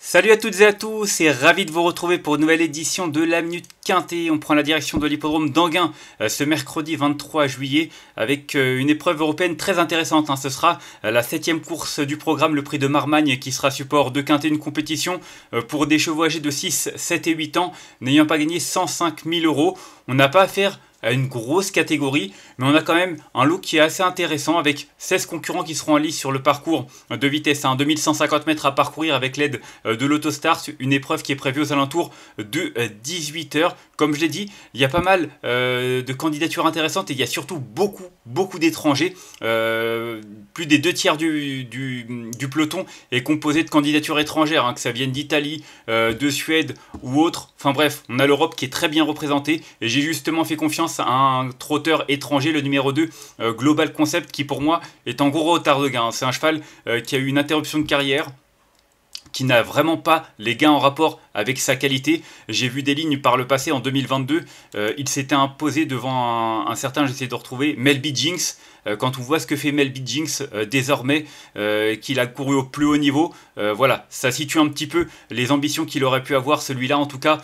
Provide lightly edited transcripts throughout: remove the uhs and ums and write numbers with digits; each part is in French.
Salut à toutes et à tous et ravi de vous retrouver pour une nouvelle édition de la Minute Quintet. On prend la direction de l'hippodrome d'Anguin ce mercredi 23 juillet avec une épreuve européenne très intéressante. Ce sera la 7ème course du programme, le prix de Marmagne qui sera support de Quintet, une compétition pour des chevaux âgés de 6, 7 et 8 ans n'ayant pas gagné 105 000 euros. On n'a pas affaire à une grosse catégorie, mais on a quand même un lot qui est assez intéressant avec 16 concurrents qui seront en lice sur le parcours de vitesse, 2150 mètres à parcourir avec l'aide de l'Autostart, une épreuve qui est prévue aux alentours de 18h. Comme je l'ai dit, il y a pas mal de candidatures intéressantes et il y a surtout beaucoup d'étrangers. Plus des 2/3 du peloton est composé de candidatures étrangères, que ça vienne d'Italie, de Suède ou autre. Enfin bref, on a l'Europe qui est très bien représentée et j'ai justement fait confiance à un trotteur étranger, le numéro 2, Global Concept, qui pour moi est en gros retard de gain. C'est un cheval qui a eu une interruption de carrière, qui n'a vraiment pas les gains en rapport avec sa qualité. J'ai vu des lignes par le passé en 2022, il s'était imposé devant un certain, j'essaie de retrouver, Melby Jinx. Quand on voit ce que fait Melby Jinx désormais, qu'il a couru au plus haut niveau, voilà, ça situe un petit peu les ambitions qu'il aurait pu avoir, celui-là en tout cas.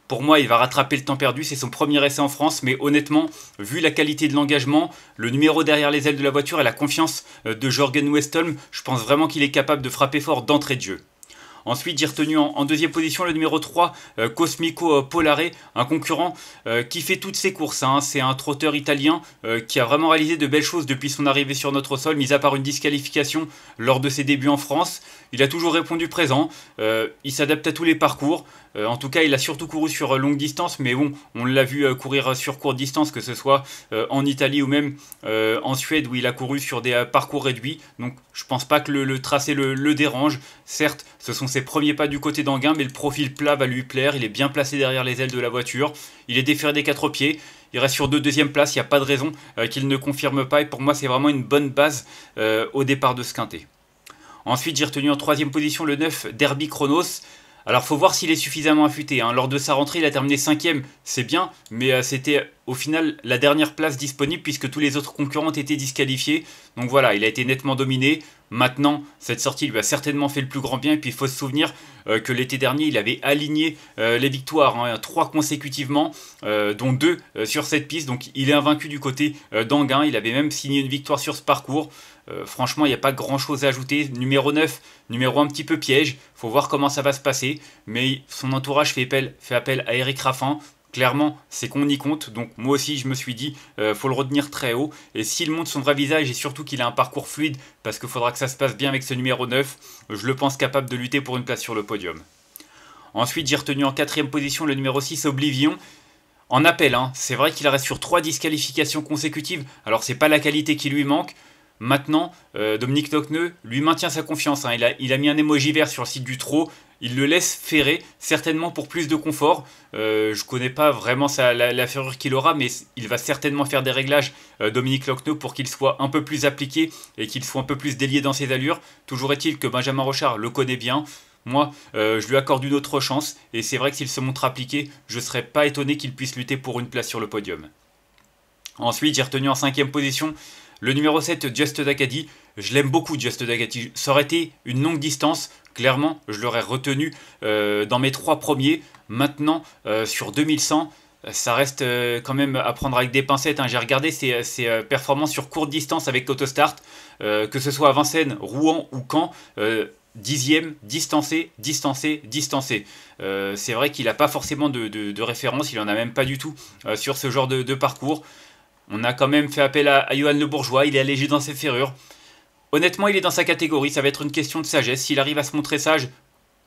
Pour moi, il va rattraper le temps perdu, c'est son premier essai en France, mais honnêtement, vu la qualité de l'engagement, le numéro derrière les ailes de la voiture et la confiance de Jorgen Westholm, je pense vraiment qu'il est capable de frapper fort d'entrée de jeu. Ensuite, j'ai retenu en deuxième position le numéro 3, Cosmico Polare, un concurrent qui fait toutes ses courses. C'est un trotteur italien qui a vraiment réalisé de belles choses depuis son arrivée sur notre sol, mis à part une disqualification lors de ses débuts en France. Il a toujours répondu présent, il s'adapte à tous les parcours. En tout cas, il a surtout couru sur longue distance, mais bon, on l'a vu courir sur courte distance, que ce soit en Italie ou même en Suède, où il a couru sur des parcours réduits. Donc, je pense pas que le tracé le dérange. Certes, ce sont ses premiers pas du côté d'Anguin, mais le profil plat va lui plaire. Il est bien placé derrière les ailes de la voiture. Il est déféré des 4 pieds. Il reste sur 2 deuxièmes places. Il n'y a pas de raison qu'il ne confirme pas. Et pour moi, c'est vraiment une bonne base au départ de ce quintet. Ensuite, j'ai retenu en troisième position le 9, Derby Chronos. Alors, faut voir s'il est suffisamment affûté. Lors de sa rentrée, il a terminé 5ème, c'est bien, mais c'était au final la dernière place disponible puisque tous les autres concurrents ont été disqualifiés. Donc voilà, il a été nettement dominé. Maintenant, cette sortie lui a certainement fait le plus grand bien. Et puis, il faut se souvenir que l'été dernier, il avait aligné les victoires, 3 consécutivement, dont 2 sur cette piste. Donc, il est invaincu du côté d'Anguin. Il avait même signé une victoire sur ce parcours. Franchement, il n'y a pas grand chose à ajouter. Numéro 9, numéro un petit peu piège. Faut voir comment ça va se passer. Mais son entourage fait appel à Eric Raffin. Clairement, c'est qu'on y compte. Donc moi aussi, je me suis dit, faut le retenir très haut. Et s'il montre son vrai visage et surtout qu'il a un parcours fluide, parce qu'il faudra que ça se passe bien avec ce numéro 9, je le pense capable de lutter pour une place sur le podium. Ensuite, j'ai retenu en 4ème position le numéro 6, Oblivion. En appel, c'est vrai qu'il reste sur 3 disqualifications consécutives. Alors, c'est pas la qualité qui lui manque. Maintenant, Dominique Lochneux lui maintient sa confiance. Il a mis un emoji vert sur le site du trot. Il le laisse ferrer, certainement pour plus de confort. Je ne connais pas vraiment la ferrure qu'il aura, mais il va certainement faire des réglages, Dominique Lochneux, pour qu'il soit un peu plus appliqué et qu'il soit un peu plus délié dans ses allures. Toujours est-il que Benjamin Rochard le connaît bien. Moi, je lui accorde une autre chance. Et c'est vrai que s'il se montre appliqué, je ne serais pas étonné qu'il puisse lutter pour une place sur le podium. Ensuite, j'ai retenu en 5ème position le numéro 7, Just Dakadi. Je l'aime beaucoup, Just Dakadi. Ça aurait été une longue distance. Clairement, je l'aurais retenu dans mes 3 premiers. Maintenant, sur 2100, ça reste quand même à prendre avec des pincettes. J'ai regardé ses performances sur courte distance avec l'Autostart. Que ce soit à Vincennes, Rouen ou Caen. 10e, distancé. C'est vrai qu'il n'a pas forcément de référence. Il n'en a même pas du tout sur ce genre de parcours. On a quand même fait appel à Johan Le Bourgeois, il est allégé dans ses ferrures. Honnêtement, il est dans sa catégorie, ça va être une question de sagesse. S'il arrive à se montrer sage,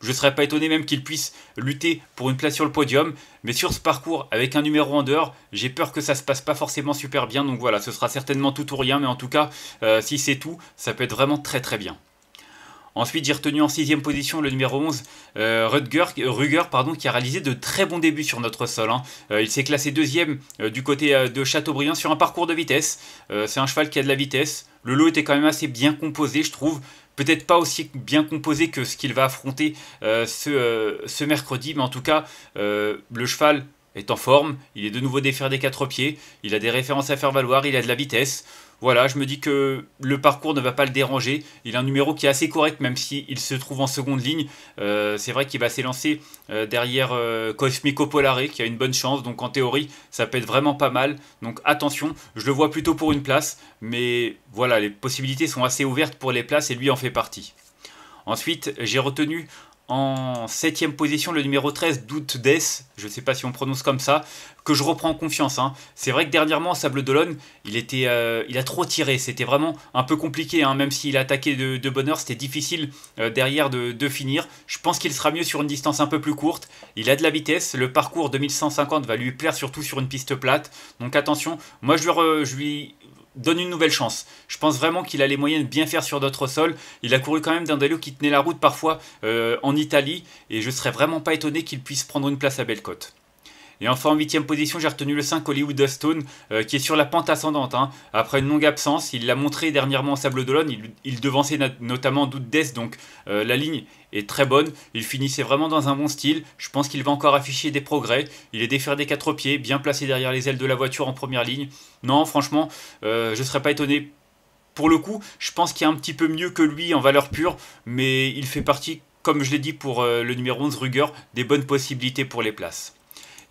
je ne serais pas étonné même qu'il puisse lutter pour une place sur le podium. Mais sur ce parcours, avec un numéro en dehors, j'ai peur que ça ne se passe pas forcément super bien. Donc voilà, ce sera certainement tout ou rien. Mais en tout cas, si c'est tout, ça peut être vraiment très très bien. Ensuite, j'ai retenu en 6ème position le numéro 11, Ruger, qui a réalisé de très bons débuts sur notre sol. Il s'est classé 2ème du côté de Châteaubriand sur un parcours de vitesse. C'est un cheval qui a de la vitesse. Le lot était quand même assez bien composé, je trouve. Peut-être pas aussi bien composé que ce qu'il va affronter ce mercredi, mais en tout cas, le cheval est en forme. Il est de nouveau déféré des 4 pieds. Il a des références à faire valoir, il a de la vitesse. voilà, je me dis que le parcours ne va pas le déranger. Il a un numéro qui est assez correct, même s'il se trouve en seconde ligne. C'est vrai qu'il va s'élancer derrière Cosmico Polare, qui a une bonne chance. Donc en théorie, ça peut être vraiment pas mal. Donc attention, je le vois plutôt pour une place. Mais voilà, les possibilités sont assez ouvertes pour les places et lui en fait partie. Ensuite, j'ai retenu en 7ème position le numéro 13, Doute Death, je ne sais pas si on prononce comme ça, que je reprends en confiance. Hein. C'est vrai que dernièrement, Sable d'Olonne, il a trop tiré, c'était vraiment un peu compliqué, hein. Même s'il a attaqué de bonne heure, c'était difficile derrière de finir. Je pense qu'il sera mieux sur une distance un peu plus courte, il a de la vitesse, le parcours 2150 va lui plaire surtout sur une piste plate, donc attention, moi je lui donne une nouvelle chance. Je pense vraiment qu'il a les moyens de bien faire sur d'autres sols. Il a couru quand même d'un Dalio qui tenait la route parfois en Italie et je serais vraiment pas étonné qu'il puisse prendre une place à Bellecote. Et enfin en 8ème position, j'ai retenu le 5 Hollywood Stone qui est sur la pente ascendante. Hein. Après une longue absence, il l'a montré dernièrement au Sable d'Olonne, il devançait notamment Doute Death, donc la ligne est très bonne. Il finissait vraiment dans un bon style. Je pense qu'il va encore afficher des progrès. Il est déféré des 4 pieds, bien placé derrière les ailes de la voiture en première ligne. Non, franchement, je ne serais pas étonné. Pour le coup, je pense qu'il y a un petit peu mieux que lui en valeur pure, mais il fait partie, comme je l'ai dit pour le numéro 11 Ruger, des bonnes possibilités pour les places.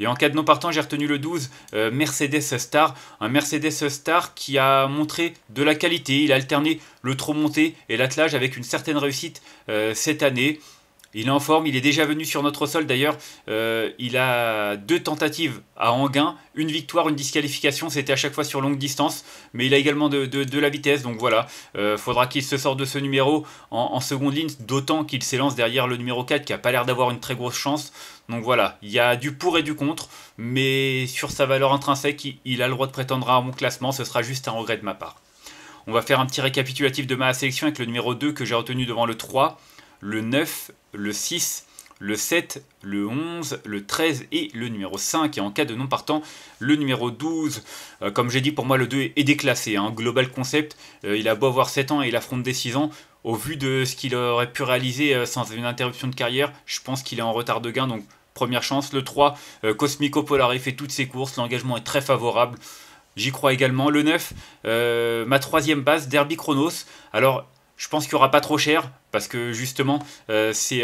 Et en cas de non partant, j'ai retenu le 12 Mercedes Star. Un Mercedes Star qui a montré de la qualité. Il a alterné le trop monté et l'attelage avec une certaine réussite cette année. Il est en forme, il est déjà venu sur notre sol d'ailleurs. Il a 2 tentatives à Enghien, une victoire, une disqualification. C'était à chaque fois sur longue distance. Mais il a également de la vitesse. Donc voilà, faudra qu'il se sorte de ce numéro en seconde ligne. D'autant qu'il s'élance derrière le numéro 4 qui n'a pas l'air d'avoir une très grosse chance. Donc voilà, il y a du pour et du contre. Mais sur sa valeur intrinsèque, il a le droit de prétendre à un bon classement. Ce sera juste un regret de ma part. On va faire un petit récapitulatif de ma sélection avec le numéro 2 que j'ai retenu devant le 3. Le 9, le 6, le 7, le 11, le 13 et le numéro 5. Et en cas de non partant, le numéro 12. Comme j'ai dit, pour moi, le 2 est déclassé. Hein. Global Concept, il a beau avoir 7 ans et il affronte des 6 ans. Au vu de ce qu'il aurait pu réaliser sans une interruption de carrière, je pense qu'il est en retard de gain. Donc, première chance. Le 3, Cosmico Polare fait toutes ses courses. L'engagement est très favorable. J'y crois également. Le 9, ma 3e base, Derby Chronos. Alors, je pense qu'il n'y aura pas trop cher, parce que justement, c'est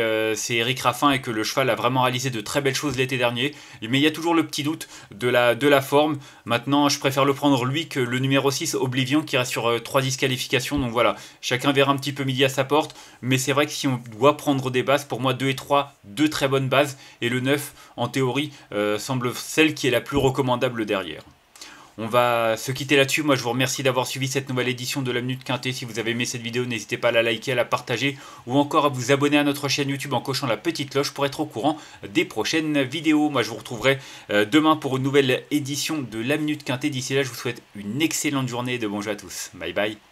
Eric Raffin et que le cheval a vraiment réalisé de très belles choses l'été dernier. Mais il y a toujours le petit doute de la forme. Maintenant, je préfère le prendre lui que le numéro 6, Oblivion, qui reste sur 3 disqualifications. Donc voilà, chacun verra un petit peu midi à sa porte. Mais c'est vrai que si on doit prendre des bases, pour moi, 2 et 3, 2 très bonnes bases. Et le 9, en théorie, semble celle qui est la plus recommandable derrière. On va se quitter là-dessus. Moi, je vous remercie d'avoir suivi cette nouvelle édition de la Minute Quintée. Si vous avez aimé cette vidéo, n'hésitez pas à la liker, à la partager ou encore à vous abonner à notre chaîne YouTube en cochant la petite cloche pour être au courant des prochaines vidéos. Moi, je vous retrouverai demain pour une nouvelle édition de la Minute Quintée. D'ici là, je vous souhaite une excellente journée et de bons jeux à tous. Bye bye.